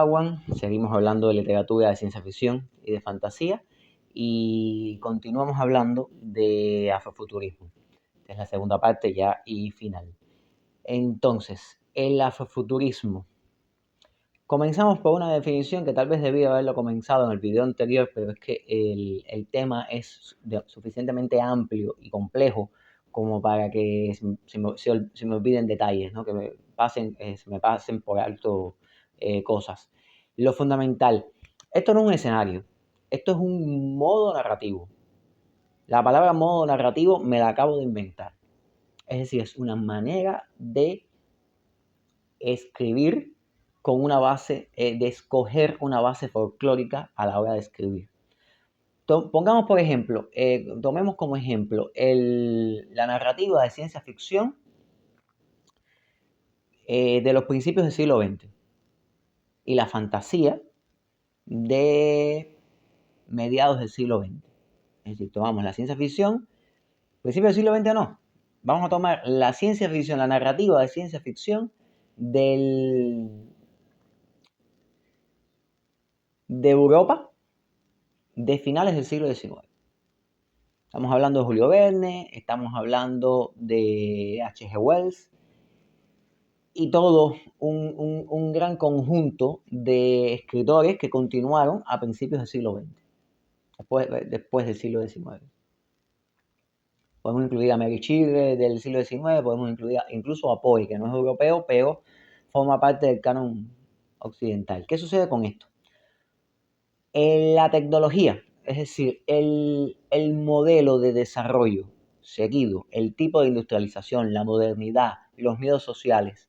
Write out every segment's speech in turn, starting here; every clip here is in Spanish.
Padawan, seguimos hablando de literatura de ciencia ficción y de fantasía y continuamos hablando de afrofuturismo. Esta es la segunda parte ya y final. Entonces, el afrofuturismo. Comenzamos por una definición que tal vez debía haberlo comenzado en el video anterior, pero es que el tema es suficientemente amplio y complejo como para que se me olviden detalles, ¿no? Que se me pasen por alto cosas. Lo fundamental, esto no es un escenario, esto es un modo narrativo. La palabra modo narrativo me la acabo de inventar. Es decir, es una manera de escribir con una base, de escoger una base folclórica a la hora de escribir. Pongamos, por ejemplo, tomemos como ejemplo la narrativa de ciencia ficción de los principios del siglo XX y la fantasía de mediados del siglo XX. Es decir, tomamos la ciencia ficción, principios del siglo XX no. Vamos a tomar la ciencia ficción, la narrativa de ciencia ficción de Europa de finales del siglo XIX. Estamos hablando de Julio Verne, estamos hablando de H.G. Wells y todo un gran conjunto de escritores que continuaron a principios del siglo XX, después del siglo XIX. Podemos incluir a Mary Shelley del siglo XIX, podemos incluir incluso a Poe, que no es europeo, pero forma parte del canon occidental. ¿Qué sucede con esto? La tecnología, es decir, el modelo de desarrollo seguido, el tipo de industrialización, la modernidad, los medios sociales,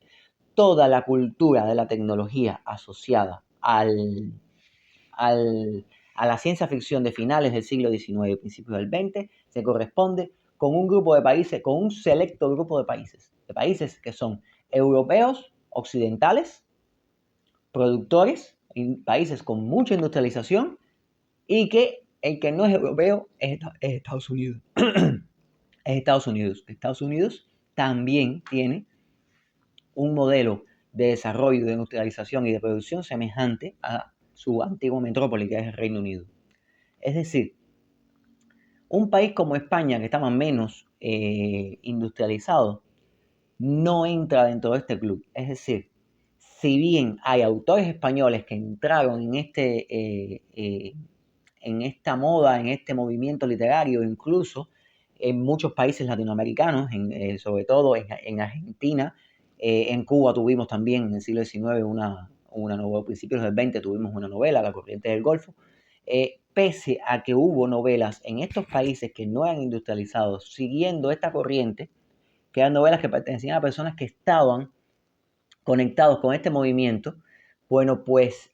toda la cultura de la tecnología asociada a la ciencia ficción de finales del siglo XIX y principios del XX se corresponde con un grupo de países, con un selecto grupo de países que son europeos, occidentales, productores, países con mucha industrialización y que el que no es europeo es Estados Unidos. Es Estados Unidos. Estados Unidos también tiene un modelo de desarrollo, de industrialización y de producción semejante a su antigua metrópoli, que es el Reino Unido. Es decir, un país como España, que estaba menos industrializado, no entra dentro de este club. Es decir, si bien hay autores españoles que entraron en esta moda, en este movimiento literario, incluso en muchos países latinoamericanos, sobre todo en Argentina, en Cuba tuvimos también en el siglo XIX a principios del XX tuvimos una novela, La corriente del Golfo. Pese a que hubo novelas en estos países que no eran industrializados, siguiendo esta corriente, que eran novelas que pertenecían a personas que estaban conectados con este movimiento, bueno, pues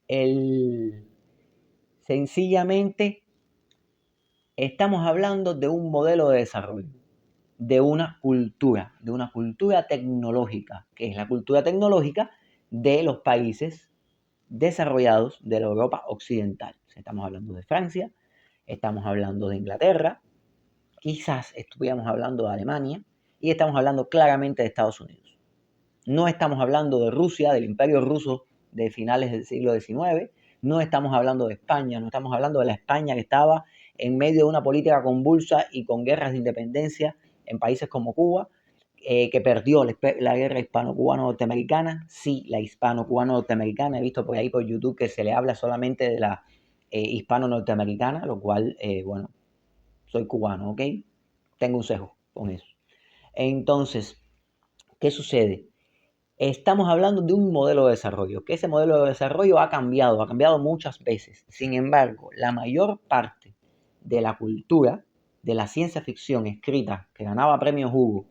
sencillamente estamos hablando de un modelo de desarrollo, de una cultura tecnológica, que es la cultura tecnológica de los países desarrollados de la Europa occidental. Estamos hablando de Francia, estamos hablando de Inglaterra, quizás estuviéramos hablando de Alemania y estamos hablando claramente de Estados Unidos. No estamos hablando de Rusia, del Imperio Ruso de finales del siglo XIX, no estamos hablando de España, no estamos hablando de la España que estaba en medio de una política convulsa y con guerras de independencia en países como Cuba, que perdió la guerra hispano-cubano-norteamericana. Sí, la hispano-cubano-norteamericana, he visto por ahí por YouTube que se le habla solamente de la hispano-norteamericana, lo cual, bueno, soy cubano, ¿ok? Tengo un sesgo con eso. Entonces, ¿qué sucede? Estamos hablando de un modelo de desarrollo, que ese modelo de desarrollo ha cambiado muchas veces. Sin embargo, la mayor parte de la cultura, de la ciencia ficción escrita, que ganaba premios Hugo,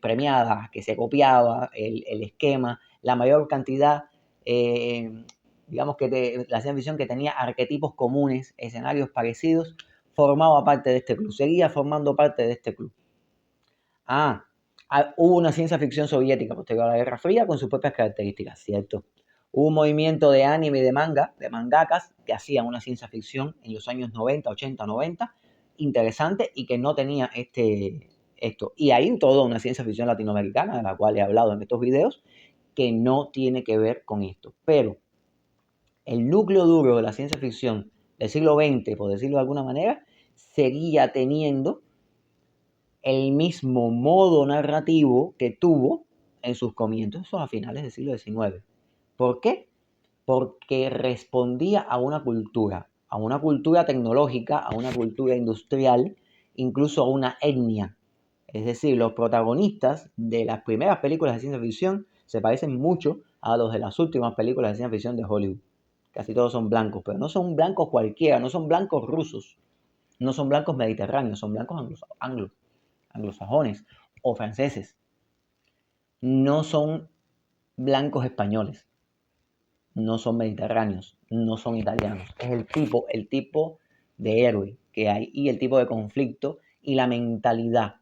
premiada, que se copiaba el esquema, la mayor cantidad, digamos que la ciencia ficción que tenía arquetipos comunes, escenarios parecidos, formaba parte de este club, seguía formando parte de este club. Hubo una ciencia ficción soviética posterior a la Guerra Fría con sus propias características, ¿cierto? Hubo un movimiento de anime y de manga, de mangakas, que hacían una ciencia ficción en los años 90, 80, 90, interesante y que no tenía esto. Y hay toda una ciencia ficción latinoamericana, de la cual he hablado en estos videos, que no tiene que ver con esto. Pero el núcleo duro de la ciencia ficción del siglo XX, por decirlo de alguna manera, seguía teniendo el mismo modo narrativo que tuvo en sus comienzos a finales del siglo XIX. ¿Por qué? Porque respondía a una cultura tecnológica, a una cultura industrial, incluso a una etnia. Es decir, los protagonistas de las primeras películas de ciencia ficción se parecen mucho a los de las últimas películas de ciencia ficción de Hollywood. Casi todos son blancos, pero no son blancos cualquiera, no son blancos rusos, no son blancos mediterráneos, son blancos anglosajones o franceses. No son blancos españoles, no son mediterráneos, no son italianos. Es el tipo de héroe que hay y el tipo de conflicto y la mentalidad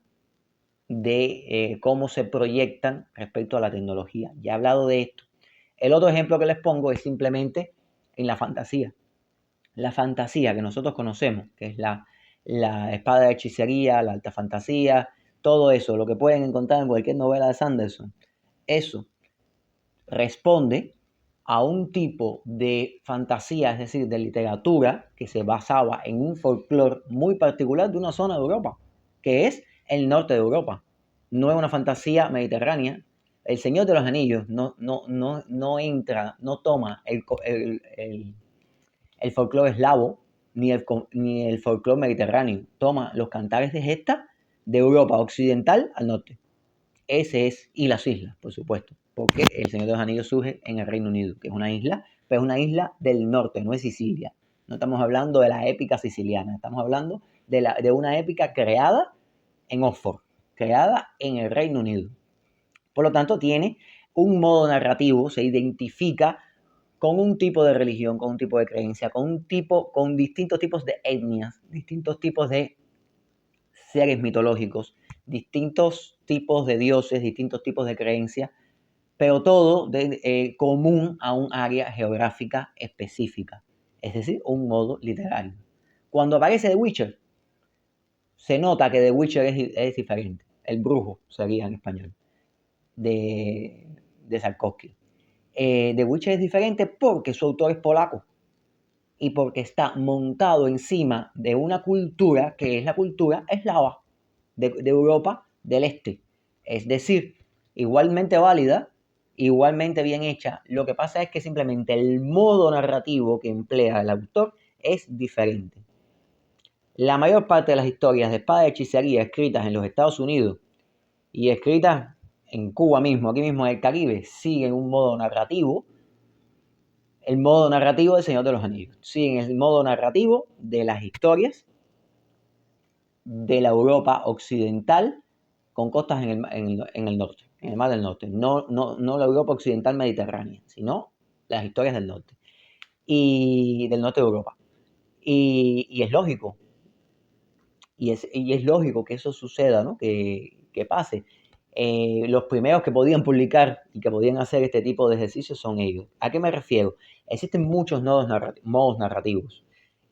de cómo se proyectan respecto a la tecnología. Ya he hablado de esto. El otro ejemplo que les pongo es simplemente en la fantasía. La fantasía que nosotros conocemos, que es la espada de hechicería, la alta fantasía, todo eso, lo que pueden encontrar en cualquier novela de Sanderson, eso responde a un tipo de fantasía, es decir, de literatura que se basaba en un folclore muy particular de una zona de Europa, que es el norte de Europa. No es una fantasía mediterránea. El Señor de los Anillos no entra, no toma el folclore eslavo ni el folclore mediterráneo. Toma los cantares de gesta de Europa occidental al norte. Ese es, y las islas, por supuesto, porque el Señor de los Anillos surge en el Reino Unido, que es una isla, pero es una isla del norte, no es Sicilia. No estamos hablando de la épica siciliana, estamos hablando de una épica creada en Oxford, creada en el Reino Unido. Por lo tanto, tiene un modo narrativo, se identifica con un tipo de religión, con un tipo de creencia, con distintos tipos de etnias, distintos tipos de seres mitológicos, distintos tipos de dioses, distintos tipos de creencias, pero todo común a un área geográfica específica, es decir, un modo literario. Cuando aparece The Witcher, se nota que The Witcher es diferente. El brujo sería en español, de Tarkovsky. The Witcher es diferente porque su autor es polaco y porque está montado encima de una cultura que es la cultura eslava de Europa del Este. Es decir, igualmente válida, igualmente bien hecha. Lo que pasa es que simplemente el modo narrativo que emplea el autor es diferente. La mayor parte de las historias de espada y hechicería escritas en los Estados Unidos y escritas en Cuba mismo, aquí mismo en el Caribe, siguen un modo narrativo, el modo narrativo del Señor de los Anillos. Siguen el modo narrativo de las historias de la Europa occidental con costas en el norte, en el mar del norte. No la Europa occidental mediterránea, sino las historias del norte. Y del norte de Europa. Y es lógico. Y es lógico que eso suceda, ¿no? Que pase. Los primeros que podían publicar y que podían hacer este tipo de ejercicios son ellos. ¿A qué me refiero? Existen muchos modos narrativos.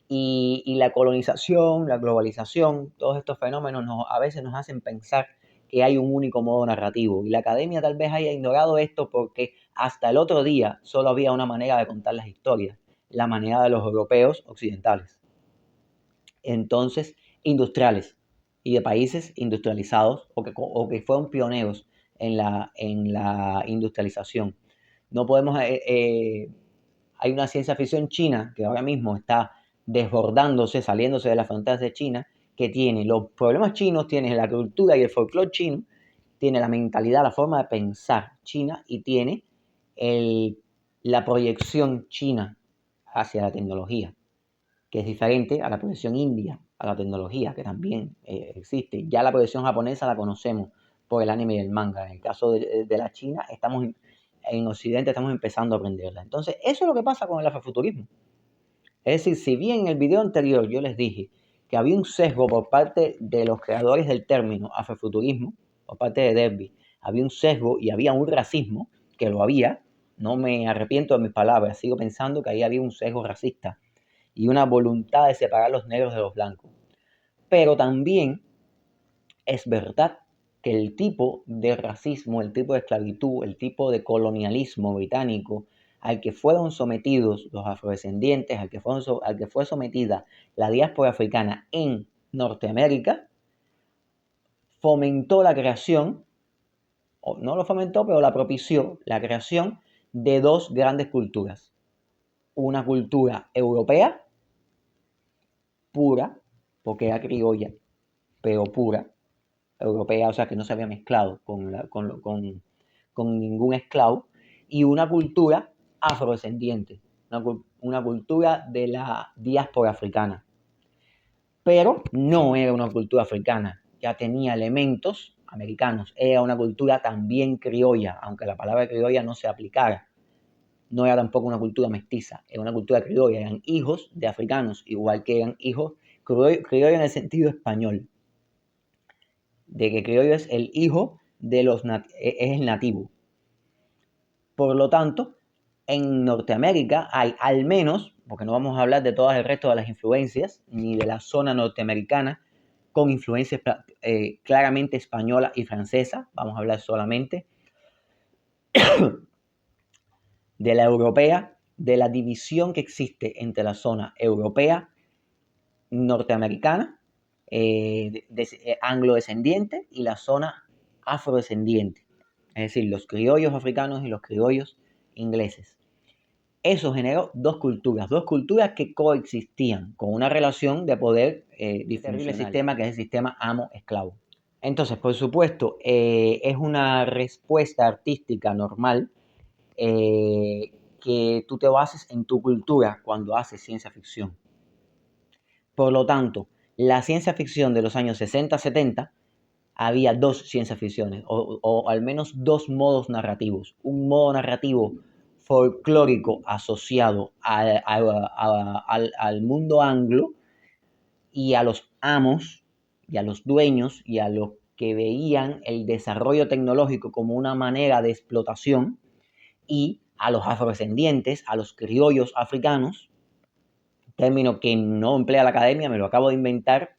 Y la colonización, la globalización, todos estos fenómenos a veces nos hacen pensar que hay un único modo narrativo. Y la academia tal vez haya ignorado esto porque hasta el otro día solo había una manera de contar las historias, la manera de los europeos occidentales. Entonces, industriales y de países industrializados o que fueron pioneros en la industrialización. No podemos... hay una ciencia ficción china que ahora mismo está desbordándose, saliéndose de las fronteras de China, que tiene los problemas chinos, tiene la cultura y el folclore chino, tiene la mentalidad, la forma de pensar china y tiene la proyección china hacia la tecnología, que es diferente a la proyección india, a la tecnología, que también existe. Ya la proyección japonesa la conocemos por el anime y el manga. En el caso de la China, en Occidente estamos empezando a aprenderla. Entonces, eso es lo que pasa con el afrofuturismo. Es decir, si bien en el video anterior yo les dije que había un sesgo por parte de los creadores del término afrofuturismo, por parte de Derby, había un sesgo y había un racismo, que lo había, no me arrepiento de mis palabras, sigo pensando que ahí había un sesgo racista y una voluntad de separar los negros de los blancos. Pero también es verdad que el tipo de racismo, el tipo de esclavitud, el tipo de colonialismo británico al que fueron sometidos los afrodescendientes, al que fue sometida la diáspora africana en Norteamérica, fomentó la creación, o no lo fomentó, pero la propició, la creación de dos grandes culturas. Una cultura europea, pura, porque era criolla, pero pura, europea, o sea que no se había mezclado con ningún esclavo, y una cultura afrodescendiente, una cultura de la diáspora africana. Pero no era una cultura africana, ya tenía elementos americanos, era una cultura también criolla, aunque la palabra criolla no se aplicara. No era tampoco una cultura mestiza, era una cultura criolla, eran hijos de africanos, igual que eran hijos criollo en el sentido español, de que criollo es el hijo de es el nativo. Por lo tanto, en Norteamérica hay al menos, porque no vamos a hablar de todo el resto de las influencias, ni de la zona norteamericana, con influencias claramente española y francesa, vamos a hablar solamente de la europea, de la división que existe entre la zona europea, norteamericana, anglo-descendiente, y la zona afrodescendiente, es decir, los criollos africanos y los criollos ingleses. Eso generó dos culturas que coexistían con una relación de poder disfuncional, sistema que es el sistema amo-esclavo. Entonces, por supuesto, es una respuesta artística normal que tú te bases en tu cultura cuando haces ciencia ficción. Por lo tanto, la ciencia ficción de los años 60-70 había dos ciencia ficciones, o al menos dos modos narrativos. Un modo narrativo folclórico asociado al mundo anglo y a los amos y a los dueños y a los que veían el desarrollo tecnológico como una manera de explotación, y a los afrodescendientes, a los criollos africanos, término que no emplea la academia, me lo acabo de inventar,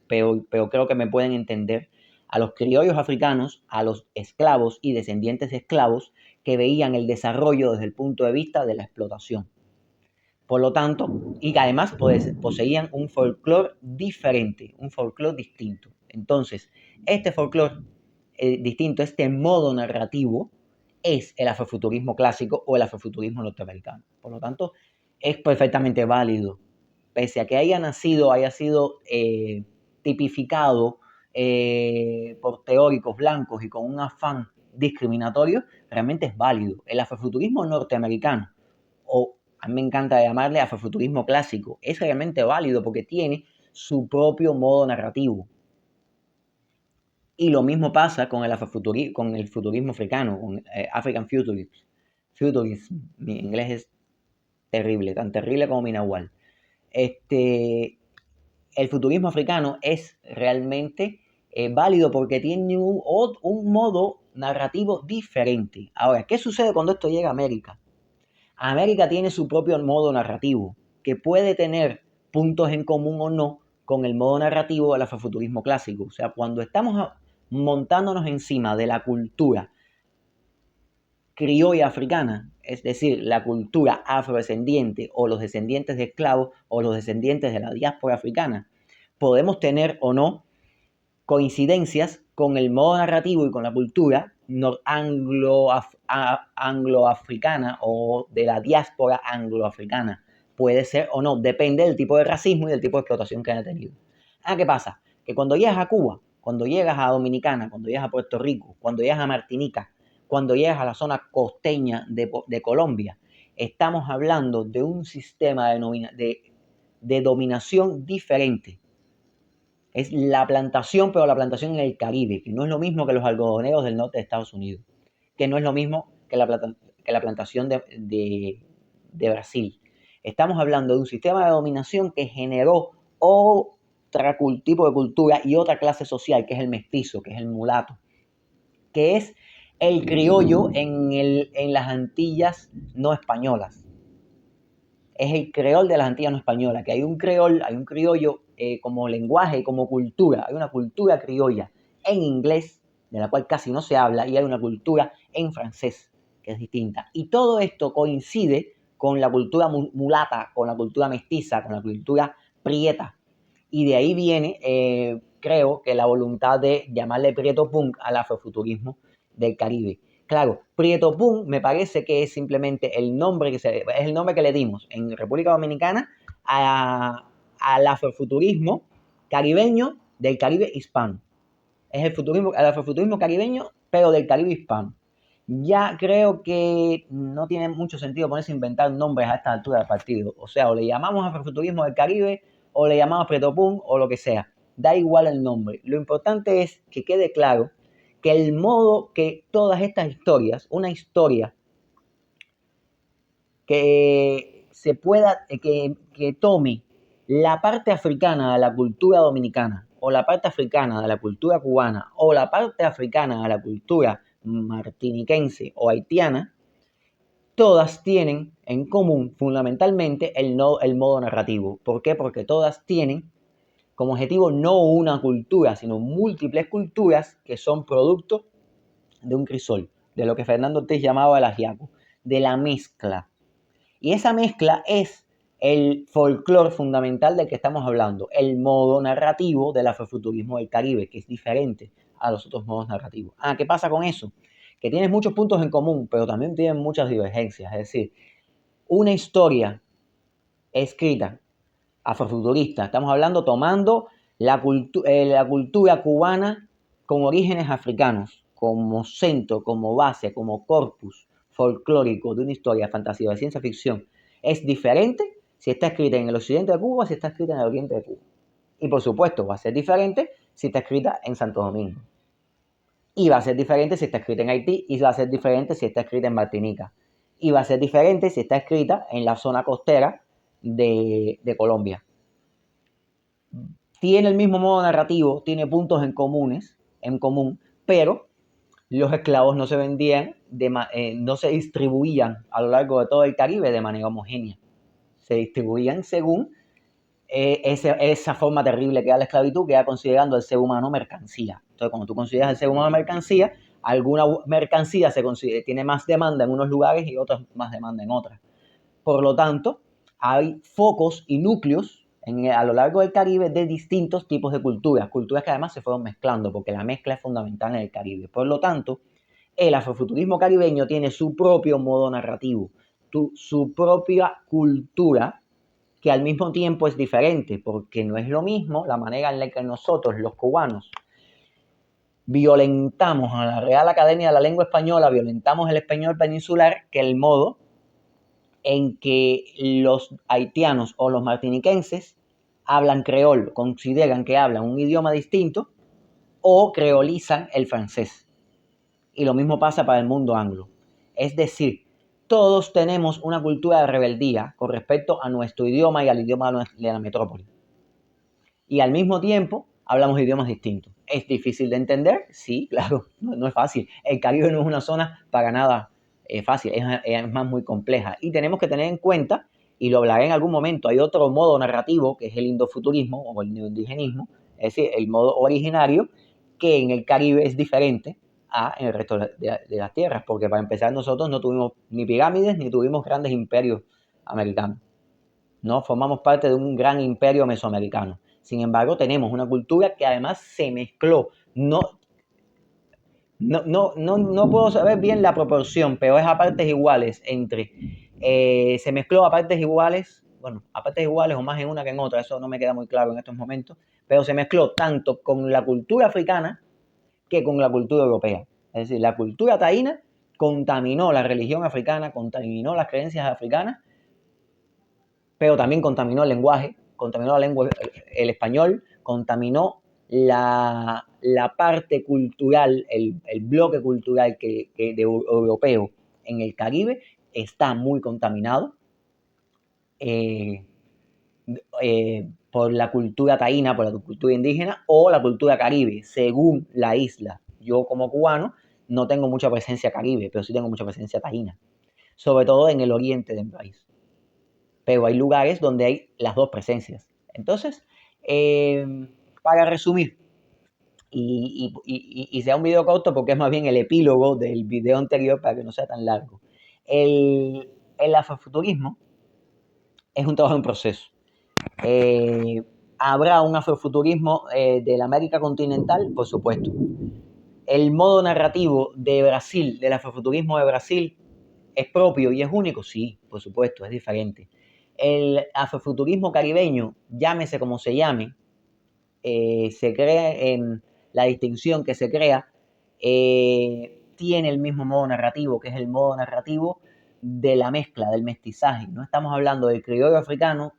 pero creo que me pueden entender, a los criollos africanos, a los esclavos y descendientes de esclavos que veían el desarrollo desde el punto de vista de la explotación. Por lo tanto, y que además poseían un folclore diferente, un folclore distinto. Entonces, este folclore distinto, este modo narrativo, es el afrofuturismo clásico o el afrofuturismo norteamericano. Por lo tanto, es perfectamente válido. Pese a que haya sido tipificado por teóricos blancos y con un afán discriminatorio, realmente es válido. El afrofuturismo norteamericano, o a mí me encanta llamarle afrofuturismo clásico, es realmente válido porque tiene su propio modo narrativo. Y lo mismo pasa con el futurismo africano, con African Futurism. Mi inglés es terrible, tan terrible como mi nahual. El futurismo africano es realmente válido porque tiene un modo narrativo diferente. Ahora, ¿qué sucede cuando esto llega a América? América tiene su propio modo narrativo, que puede tener puntos en común o no con el modo narrativo del afrofuturismo clásico. O sea, cuando estamos montándonos encima de la cultura criolla africana, es decir, la cultura afrodescendiente o los descendientes de esclavos o los descendientes de la diáspora africana, podemos tener o no coincidencias con el modo narrativo y con la cultura angloafricana o de la diáspora angloafricana. Puede ser o no, depende del tipo de racismo y del tipo de explotación que haya tenido. ¿Qué pasa? Que cuando llegas a Cuba, cuando llegas a Dominicana, cuando llegas a Puerto Rico, cuando llegas a Martinica, cuando llegas a la zona costeña de Colombia, estamos hablando de un sistema de dominación diferente. Es la plantación, pero la plantación en el Caribe, que no es lo mismo que los algodoneros del norte de Estados Unidos, que no es lo mismo que la plantación de Brasil. Estamos hablando de un sistema de dominación que generó otro tipo de cultura y otra clase social, que es el mestizo, que es el mulato, que es el criollo en las Antillas no españolas. Es el creol de las Antillas no españolas, que hay un criollo como lenguaje, como cultura. Hay una cultura criolla en inglés, de la cual casi no se habla, y hay una cultura en francés, que es distinta. Y todo esto coincide con la cultura mulata, con la cultura mestiza, con la cultura prieta. Y de ahí viene, creo, que la voluntad de llamarle Prieto Punk al afrofuturismo del Caribe. Claro, Prieto Punk me parece que es simplemente el nombre es el nombre que le dimos en República Dominicana al afrofuturismo caribeño del Caribe hispano. Es el afrofuturismo caribeño, pero del Caribe hispano. Ya creo que no tiene mucho sentido ponerse a inventar nombres a esta altura del partido. O sea, o le llamamos afrofuturismo del Caribe, o le llamamos Prieto Punk, o lo que sea. Da igual el nombre. Lo importante es que quede claro que el modo que todas estas historias, una historia que se pueda, que tome la parte africana de la cultura dominicana, o la parte africana de la cultura cubana, o la parte africana de la cultura martiniquense o haitiana, todas tienen en común fundamentalmente el modo narrativo. ¿Por qué? Porque todas tienen como objetivo no una cultura, sino múltiples culturas que son producto de un crisol, de lo que Fernando Ortiz llamaba el ajiaco, de la mezcla. Y esa mezcla es el folclore fundamental del que estamos hablando, el modo narrativo del afrofuturismo del Caribe, que es diferente a los otros modos narrativos. ¿Qué pasa con eso? Que tienes muchos puntos en común, pero también tienen muchas divergencias. Es decir, una historia escrita afrofuturista, estamos hablando tomando la cultura cubana con orígenes africanos, como centro, como base, como corpus folclórico de una historia fantasía de ciencia ficción, es diferente si está escrita en el occidente de Cuba o si está escrita en el oriente de Cuba. Y por supuesto va a ser diferente si está escrita en Santo Domingo. Y va a ser diferente si está escrita en Haití, y va a ser diferente si está escrita en Martinica. Y va a ser diferente si está escrita en la zona costera de Colombia. Tiene el mismo modo narrativo, tiene puntos en común, pero los esclavos no se vendían, no se distribuían a lo largo de todo el Caribe de manera homogénea. Se distribuían según esa forma terrible que da la esclavitud, que era considerando al ser humano mercancía. Entonces, cuando tú consideras al ser humano mercancía, alguna mercancía tiene más demanda en unos lugares y otras más demanda en otras. Por lo tanto, hay focos y núcleos a lo largo del Caribe de distintos tipos de culturas que además se fueron mezclando, porque la mezcla es fundamental en el Caribe. Por lo tanto, el afrofuturismo caribeño tiene su propio modo narrativo, su propia cultura, que al mismo tiempo es diferente, porque no es lo mismo la manera en la que nosotros, los cubanos, violentamos a la Real Academia de la Lengua Española, violentamos el español peninsular, que el modo en que los haitianos o los martiniquenses hablan creol, consideran que hablan un idioma distinto o creolizan el francés. Y lo mismo pasa para el mundo anglo. Es decir, todos tenemos una cultura de rebeldía con respecto a nuestro idioma y al idioma de la metrópoli. Y al mismo tiempo hablamos idiomas distintos. ¿Es difícil de entender? Sí, claro, no es fácil. El Caribe no es una zona para nada fácil, es más muy compleja. Y tenemos que tener en cuenta, y lo hablaré en algún momento, hay otro modo narrativo que es el indofuturismo o el neoindigenismo, es decir, el modo originario, que en el Caribe es diferente en el resto de las tierras, porque para empezar nosotros no tuvimos ni pirámides ni tuvimos grandes imperios americanos. No formamos parte de un gran imperio mesoamericano. Sin embargo, tenemos una cultura que además se mezcló. No puedo saber bien la proporción, pero es a partes iguales se mezcló a partes iguales, o más en una que en otra, eso no me queda muy claro en estos momentos, pero se mezcló tanto con la cultura africana que con la cultura europea. Es decir, la cultura taína contaminó la religión africana, contaminó las creencias africanas, pero también contaminó el lenguaje, contaminó la lengua, el español, contaminó la parte cultural, el bloque cultural europeo en el Caribe está muy contaminado por la cultura taína, por la cultura indígena o la cultura caribe, según la isla. Yo como cubano no tengo mucha presencia caribe, pero sí tengo mucha presencia taína, sobre todo en el oriente del país. Pero hay lugares donde hay las dos presencias. Entonces, para resumir, y sea un video corto porque es más bien el epílogo del video anterior para que no sea tan largo. El afrofuturismo es un trabajo en proceso. ¿Habrá un afrofuturismo de la América continental? Por supuesto. El modo narrativo de Brasil, del afrofuturismo de Brasil, ¿es propio y es único? Sí, por supuesto, es diferente. El afrofuturismo caribeño, llámese como se llame, se crea en la distinción que se crea, tiene el mismo modo narrativo, que es el modo narrativo de la mezcla, del mestizaje. No estamos hablando del criollo africano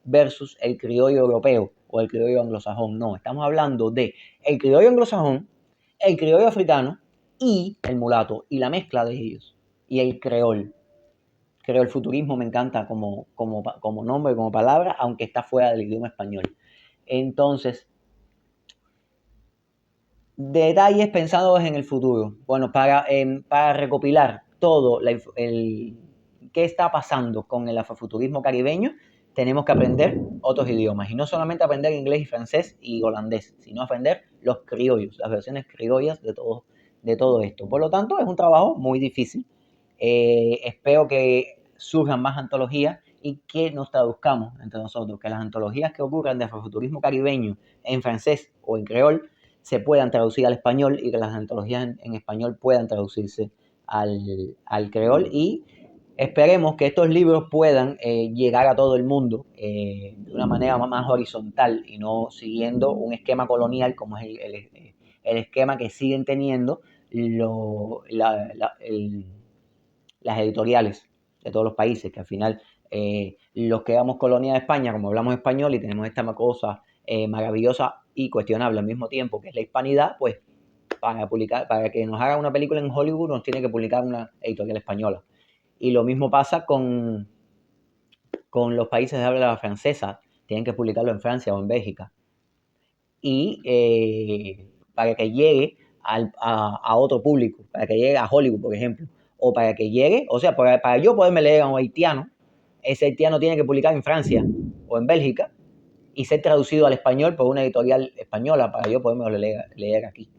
versus el criollo europeo o el criollo anglosajón. No, estamos hablando de el criollo anglosajón, el criollo africano y el mulato y la mezcla de ellos y el creol. Creol futurismo me encanta como nombre, como palabra, aunque está fuera del idioma español. Entonces, detalles pensados en el futuro. Bueno, para recopilar todo qué está pasando con el afrofuturismo caribeño, tenemos que aprender otros idiomas. Y no solamente aprender inglés y francés y holandés, sino aprender los criollos, las versiones criollas de todo esto. Por lo tanto, es un trabajo muy difícil. Espero que surjan más antologías y que nos traduzcamos entre nosotros, que las antologías que ocurran de afrofuturismo caribeño en francés o en creol se puedan traducir al español y que las antologías en español puedan traducirse al creol y esperemos que estos libros puedan llegar a todo el mundo de una manera más horizontal y no siguiendo un esquema colonial como es el esquema que siguen teniendo las editoriales de todos los países, que al final los que damos colonia de España, como hablamos español y tenemos esta cosa maravillosa y cuestionable al mismo tiempo, que es la hispanidad, pues para que nos haga una película en Hollywood nos tiene que publicar una editorial española. Y lo mismo pasa con los países de habla francesa, tienen que publicarlo en Francia o en Bélgica. Y para que llegue a otro público, para que llegue a Hollywood, por ejemplo, o para que llegue, o sea, para yo poderme leer a un haitiano, ese haitiano tiene que publicar en Francia o en Bélgica y ser traducido al español por una editorial española para yo poderme leer aquí.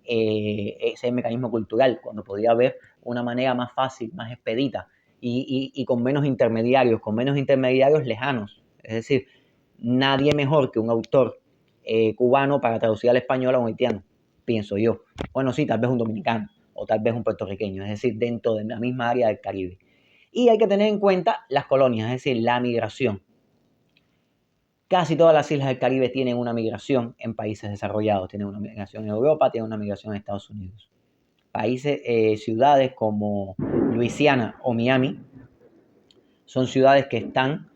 Ese es el mecanismo cultural, cuando podría haber una manera más fácil, más expedita y con menos intermediarios lejanos. Es decir, nadie mejor que un autor cubano para traducir al español a un haitiano, pienso yo. Bueno, sí, tal vez un dominicano o tal vez un puertorriqueño, es decir, dentro de la misma área del Caribe. Y hay que tener en cuenta las colonias, es decir, la migración. Casi todas las islas del Caribe tienen una migración en países desarrollados. Tienen una migración en Europa, tienen una migración en Estados Unidos. Países, ciudades como Luisiana o Miami son ciudades que están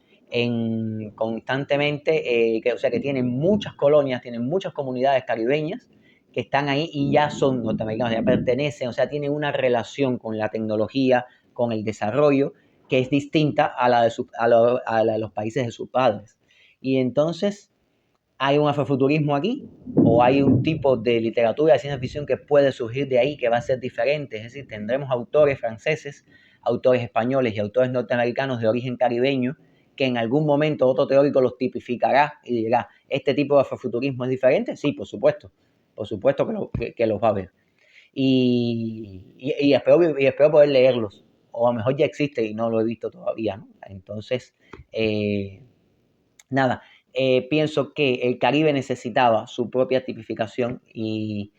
constantemente, o sea, que tienen muchas colonias, tienen muchas comunidades caribeñas que están ahí y ya son norteamericanos, ya pertenecen, o sea, tienen una relación con la tecnología, con el desarrollo, que es distinta a la de los países de sus padres. Y entonces hay un afrofuturismo aquí o hay un tipo de literatura de ciencia ficción que puede surgir de ahí que va a ser diferente. Es decir, tendremos autores franceses, autores españoles y autores norteamericanos de origen caribeño que en algún momento otro teórico los tipificará y dirá, ¿este tipo de afrofuturismo es diferente? Sí, por supuesto que los va a ver. Y espero poder leerlos, o a lo mejor ya existe y no lo he visto todavía, ¿no? Entonces, nada, pienso que el Caribe necesitaba su propia tipificación y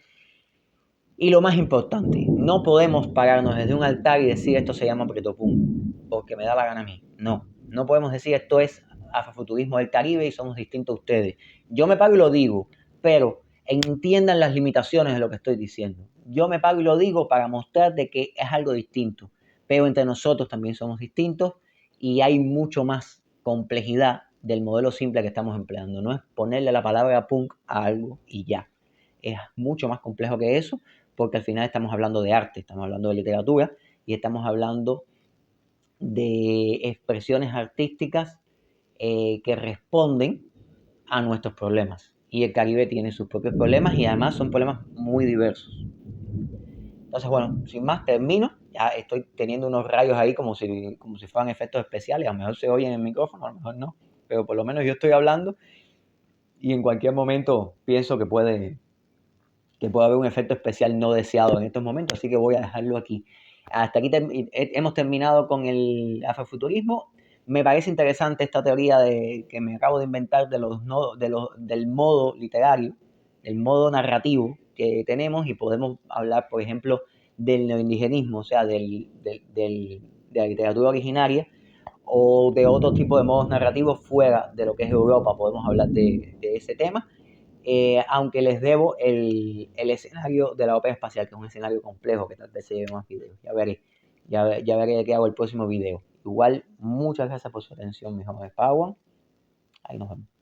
lo más importante, no podemos pararnos desde un altar y decir esto se llama Pretopum, porque me da la gana a mí. No podemos decir esto es afrofuturismo del Caribe y somos distintos a ustedes. Yo me paro y lo digo, pero entiendan las limitaciones de lo que estoy diciendo. Yo me paro y lo digo para mostrar de que es algo distinto, pero entre nosotros también somos distintos y hay mucho más complejidad del modelo simple que estamos empleando. No es ponerle la palabra punk a algo y ya. Es mucho más complejo que eso, porque al final estamos hablando de arte, estamos hablando de literatura y estamos hablando de expresiones artísticas que responden a nuestros problemas. Y el Caribe tiene sus propios problemas y además son problemas muy diversos. Entonces, bueno, sin más, termino. Ya estoy teniendo unos rayos ahí como si fueran efectos especiales. A lo mejor se oyen en el micrófono, a lo mejor no. Pero por lo menos yo estoy hablando y en cualquier momento pienso que puede haber un efecto especial no deseado en estos momentos. Así que voy a dejarlo aquí. hasta aquí hemos terminado con el afrofuturismo. Me parece interesante esta teoría que me acabo de inventar del modo literario, del modo narrativo que tenemos, y podemos hablar, por ejemplo, del neoindigenismo, o sea, de la literatura originaria, o de otro tipo de modos narrativos fuera de lo que es Europa. Podemos hablar de ese tema. Aunque les debo el escenario de la ópera espacial, que es un escenario complejo, que tal vez se lleve más videos. Ya veré de qué hago el próximo video. Igual, muchas gracias por su atención, mis jóvenes Padawan. Ahí nos vemos.